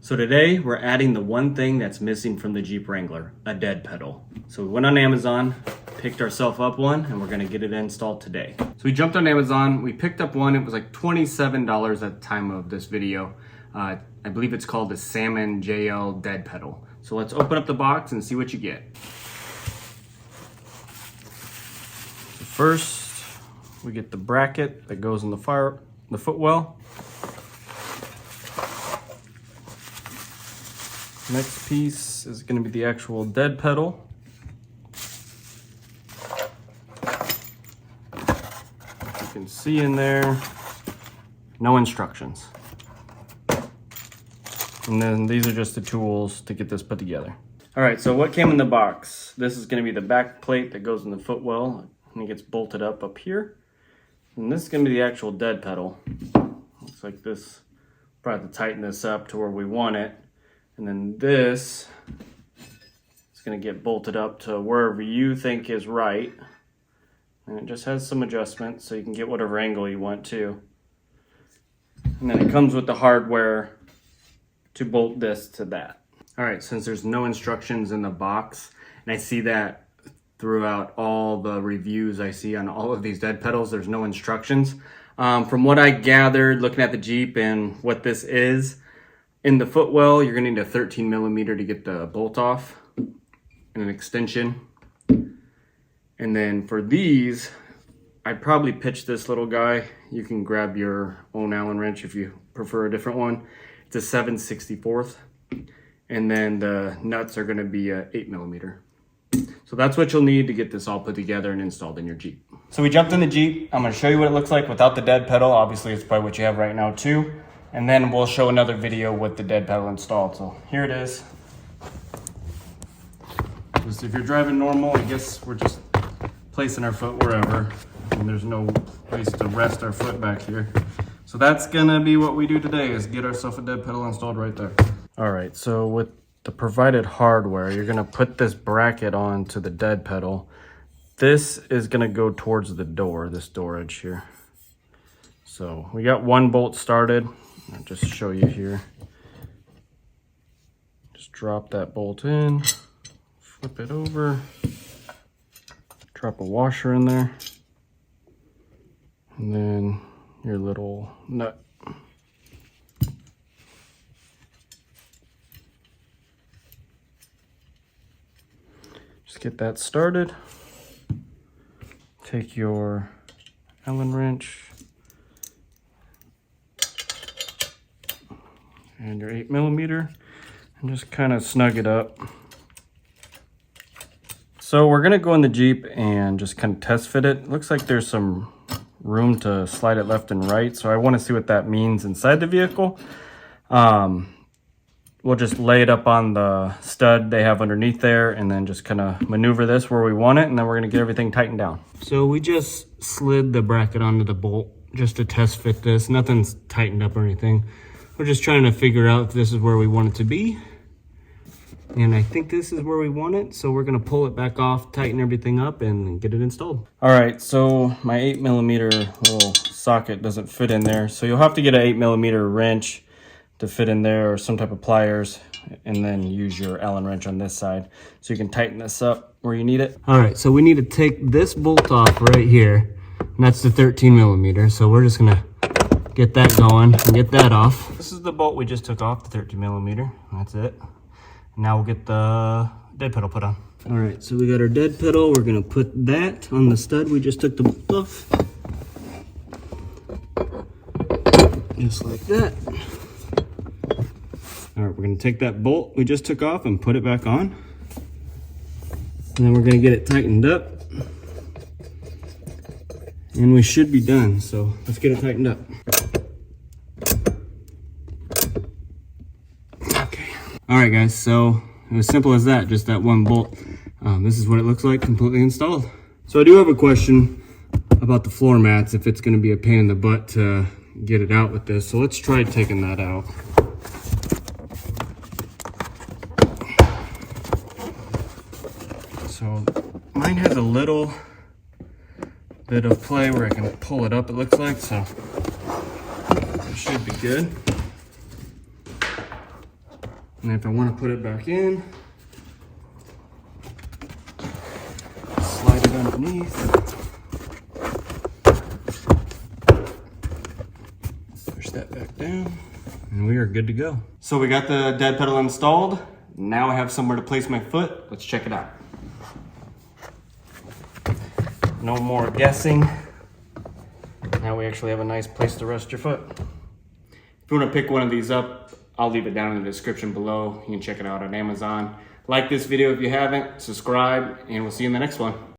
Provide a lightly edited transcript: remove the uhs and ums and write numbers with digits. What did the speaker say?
So today we're adding the one thing that's missing from the Jeep Wrangler, a dead pedal. So we went on Amazon, picked ourselves up one, and we're gonna get it installed today. So we jumped on Amazon, we picked up one, it was like $27 at the time of this video. I believe it's called the Salmon JL dead pedal. So let's open up the box and see what you get. First, we get the bracket that goes in the footwell. Next piece is going to be the actual dead pedal. You can see in there, no instructions. And then these are just the tools to get this put together. All right, so what came in the box? This is going to be the back plate that goes in the footwell and it gets bolted up here. And this is going to be the actual dead pedal. Looks like this, probably have to tighten this up to where we want it. And then this is going to get bolted up to wherever you think is right. And it just has some adjustments so you can get whatever angle you want to. And then it comes with the hardware to bolt this to that. All right, since there's no instructions in the box, and I see that throughout all the reviews I see on all of these dead pedals, there's no instructions. From what I gathered looking at the Jeep and what this is, in the footwell, you're gonna need a 13 millimeter to get the bolt off and an extension. And then for these, I'd probably pitch this little guy. You can grab your own Allen wrench if you prefer a different one. It's a 7/64. And then the nuts are gonna be a 8 millimeter. So that's what you'll need to get this all put together and installed in your Jeep. So we jumped in the Jeep. I'm gonna show you what it looks like without the dead pedal. Obviously it's probably what you have right now too. And then we'll show another video with the dead pedal installed. So here it is. Just if you're driving normal, I guess we're just placing our foot wherever. And there's no place to rest our foot back here. So that's gonna be what we do today, is get ourselves a dead pedal installed right there. All right, so with the provided hardware, you're gonna put this bracket onto the dead pedal. This is gonna go towards the door, this door edge here. So we got one bolt started. I'll just show you here. Just drop that bolt in, flip it over, drop a washer in there, and then your little nut. Just get that started. Take your Allen wrench and your 8 millimeter and just kind of snug it up. So we're gonna go in the Jeep and just kind of test fit it. Looks like there's some room to slide it left and right, so I want to see what that means inside the vehicle. We'll just lay it up on the stud they have underneath there and then just kind of maneuver this where we want it, and then we're gonna get everything tightened down. So we just slid the bracket onto the bolt just to test fit this. Nothing's tightened up or anything. We're just trying to figure out if this is where we want it to be. And I think this is where we want it. So we're gonna pull it back off, tighten everything up, and get it installed. All right, so my 8 millimeter little socket doesn't fit in there. So you'll have to get an 8 millimeter wrench to fit in there, or some type of pliers, and then use your Allen wrench on this side. So you can tighten this up where you need it. All right, so we need to take this bolt off right here. And that's the 13 millimeter. So we're just gonna get that going and get that off. This is the bolt we just took off, the 13 millimeter. That's it. Now we'll get the dead pedal put on. All right, so we got our dead pedal. We're gonna put that on the stud we just took the bolt off. Just like that. All right, we're gonna take that bolt we just took off and put it back on. And then we're gonna get it tightened up. And we should be done, so let's get it tightened up. Okay. All right, guys, so it was simple as that, just that one bolt. This is what it looks like completely installed. So I do have a question about the floor mats, if it's gonna be a pain in the butt to get it out with this. So let's try taking that out. So mine has a little bit of play where I can pull it up, it looks like, so it should be good. And if I want to put it back in, slide it underneath. Push that back down. And we are good to go. So we got the dead pedal installed. Now I have somewhere to place my foot. Let's check it out. No more guessing. Now we actually have a nice place to rest your foot. If you want to pick one of these up, I'll leave it down in the description below. You can check it out on Amazon. Like this video if you haven't, subscribe, and we'll see you in the next one.